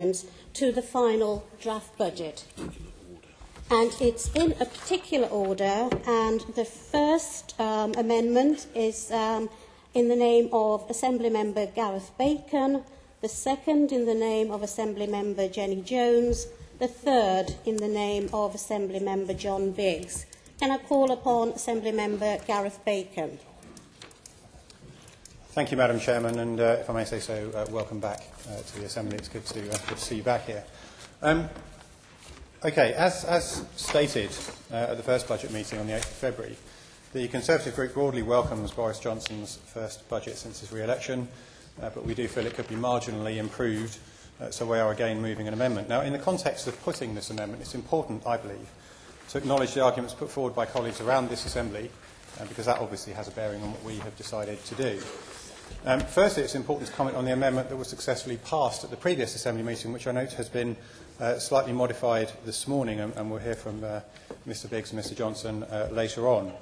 to the final draft budget. And it's in a particular order, and the first amendment is in the name of Assembly Member Gareth Bacon, the second in the name of Assembly Member Jenny Jones, the third in the name of Assembly Member John Biggs. Can I call upon Assembly Member Gareth Bacon? Thank you, Madam Chairman, and if I may say so, welcome back to the Assembly. It's good to see you back here. Okay, as stated at the first budget meeting on the 8th of February, the Conservative Group broadly welcomes Boris Johnson's first budget since his re-election, but we do feel it could be marginally improved, so we are again moving an amendment. Now, in the context of putting this amendment, it's important, I believe, to acknowledge the arguments put forward by colleagues around this Assembly, because that obviously has a bearing on what we have decided to do. Firstly, it's important to comment on the amendment that was successfully passed at the previous Assembly meeting, which I note has been slightly modified this morning, and we'll hear from Mr Biggs and Mr Johnson later on.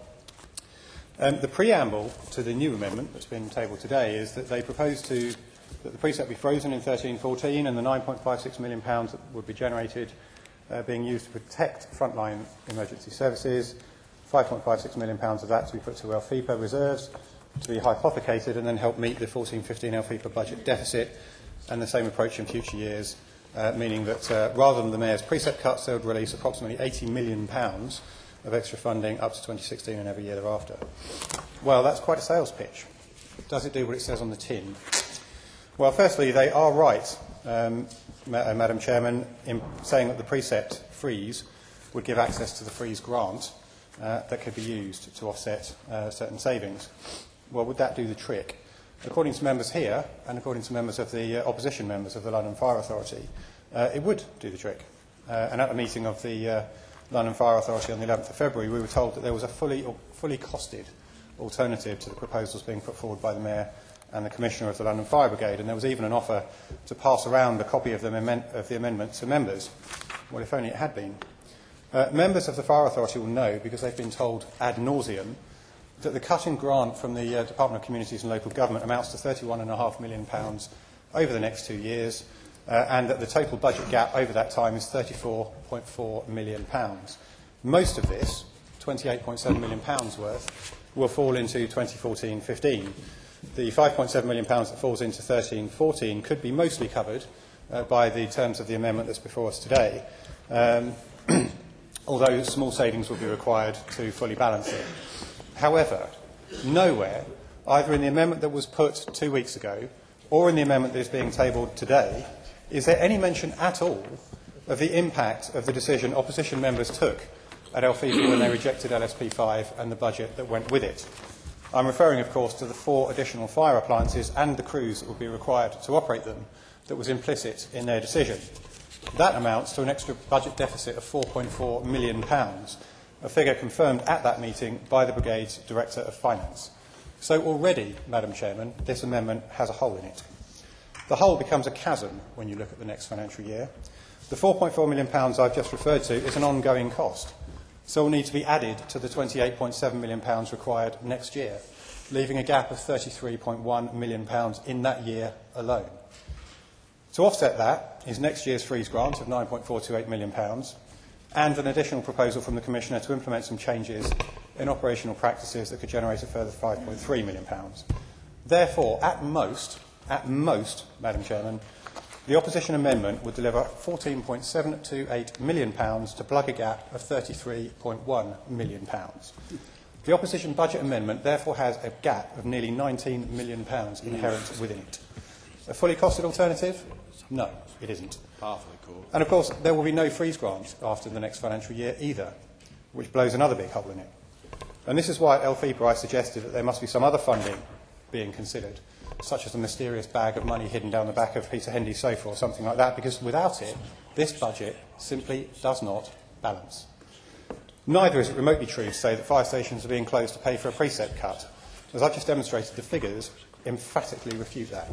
The preamble to the new amendment that's been tabled today is that they propose that the precept be frozen in 13-14 and the £9.56 million that would be generated being used to protect frontline emergency services, £5.56 million of that to be put to LFIPA reserves, to be hypothecated and then help meet the 14-15 LFIPA budget deficit, and the same approach in future years, meaning that rather than the Mayor's precept cuts, they would release approximately £80 million of extra funding up to 2016 and every year thereafter. Well, that's quite a sales pitch. Does it do what it says on the tin? Well, firstly, they are right, Madam Chairman, in saying that the precept freeze would give access to the freeze grant that could be used to offset certain savings. Well, would that do the trick? According to members here, and according to members of the opposition members of the London Fire Authority, it would do the trick. And at the meeting of the London Fire Authority on the 11th of February, we were told that there was a fully costed alternative to the proposals being put forward by the Mayor and the Commissioner of the London Fire Brigade, and there was even an offer to pass around a copy of the amendment to members. Well, if only it had been. Members of the Fire Authority will know, because they've been told ad nauseum, that the cut in grant from the Department of Communities and Local Government amounts to £31.5 million over the next 2 years, and that the total budget gap over that time is £34.4 million. Most of this, £28.7 million worth, will fall into 2014-15. The £5.7 million that falls into 13-14 could be mostly covered by the terms of the amendment that's before us today, although small savings will be required to fully balance it. However, nowhere, either in the amendment that was put 2 weeks ago or in the amendment that is being tabled today, is there any mention at all of the impact of the decision opposition members took at LFIPA when they rejected LSP5 and the budget that went with it. I'm referring, of course, to the 4 additional fire appliances and the crews that would be required to operate them that was implicit in their decision. That amounts to an extra budget deficit of £4.4 million, a figure confirmed at that meeting by the Brigade's Director of Finance. So already, Madam Chairman, this amendment has a hole in it. The hole becomes a chasm when you look at the next financial year. The £4.4 million I've just referred to is an ongoing cost, so will need to be added to the £28.7 million required next year, leaving a gap of £33.1 million in that year alone. To offset that is next year's freeze grant of £9.428 million and an additional proposal from the Commissioner to implement some changes in operational practices that could generate a further £5.3 million. Therefore, at most, Madam Chairman, the opposition amendment would deliver £14.728 million to plug a gap of £33.1 million. The opposition budget amendment therefore has a gap of nearly £19 million inherent within it. A fully costed alternative? No, it isn't. And of course, there will be no freeze grant after the next financial year either, which blows another big hole in it. And this is why at LFIPA I suggested that there must be some other funding being considered, such as a mysterious bag of money hidden down the back of Peter Hendy's sofa or something like that, because without it, this budget simply does not balance. Neither is it remotely true to say that fire stations are being closed to pay for a precept cut. As I've just demonstrated, the figures emphatically refute that.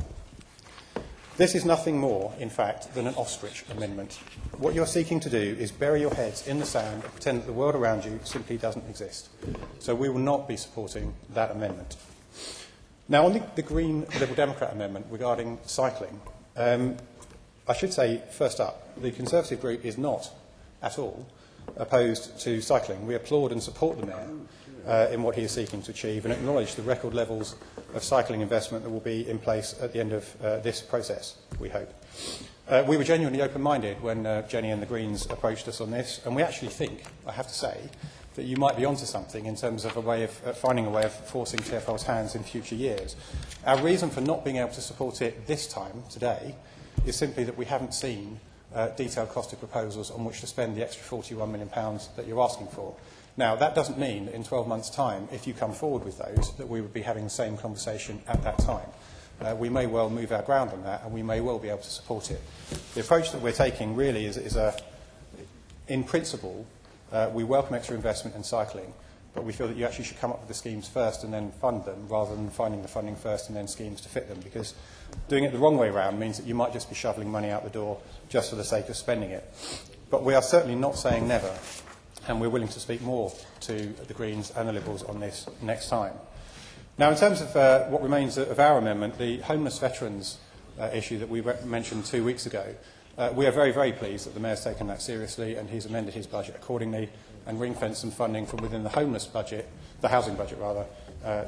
This is nothing more, in fact, than an ostrich amendment. What you're seeking to do is bury your heads in the sand and pretend that the world around you simply doesn't exist. So we will not be supporting that amendment. Now, on the Green Liberal Democrat amendment regarding cycling, I should say, first up, the Conservative group is not at all opposed to cycling. We applaud and support the Mayor in what he is seeking to achieve and acknowledge the record levels of cycling investment that will be in place at the end of this process, we hope. We were genuinely open-minded when Jenny and the Greens approached us on this, and we actually think, I have to say, that you might be onto something in terms of a way of finding a way of forcing TfL's hands in future years. Our reason for not being able to support it this time, today, is simply that we haven't seen detailed costed proposals on which to spend the extra £41 million that you're asking for. Now, that doesn't mean that in 12 months' time, if you come forward with those, that we would be having the same conversation at that time. We may well move our ground on that, and we may well be able to support it. The approach that we're taking really is in principle, we welcome extra investment in cycling, but we feel that you actually should come up with the schemes first and then fund them, rather than finding the funding first and then schemes to fit them, because doing it the wrong way round means that you might just be shoveling money out the door just for the sake of spending it. But we are certainly not saying never, and we're willing to speak more to the Greens and the Liberals on this next time. Now, in terms of what remains of our amendment, the homeless veterans issue that we mentioned 2 weeks ago, we are very, very pleased that the Mayor's taken that seriously and he's amended his budget accordingly and ring-fenced some funding from within the homeless budget, the housing budget rather,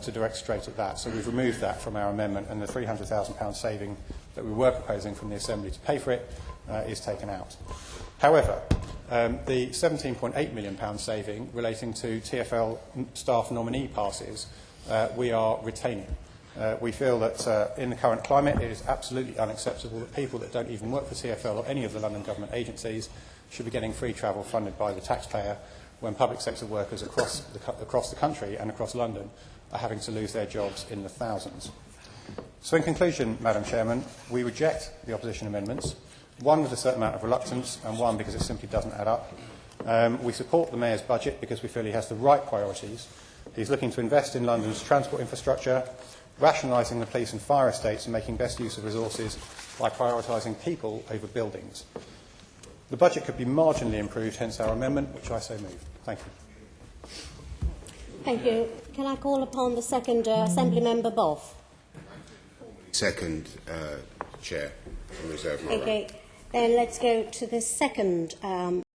to direct straight at that. So we've removed that from our amendment, and the £300,000 saving that we were proposing from the Assembly to pay for it is taken out. However, the £17.8 million saving relating to TfL staff nominee passes we are retaining. We feel that in the current climate it is absolutely unacceptable that people that don't even work for TfL or any of the London government agencies should be getting free travel funded by the taxpayer when public sector workers across the country and across London are having to lose their jobs in the thousands. So in conclusion, Madam Chairman, we reject the opposition amendments, one with a certain amount of reluctance and one because it simply doesn't add up. We support the Mayor's budget because we feel he has the right priorities. He's looking to invest in London's transport infrastructure, rationalising the police and fire estates and making best use of resources by prioritising people over buildings. The budget could be marginally improved, hence our amendment, which I so move. Thank you. Thank you. Can I call upon the second Assembly Member Boff? Second, Chair. I reserve my right. Okay. Then let's go to the second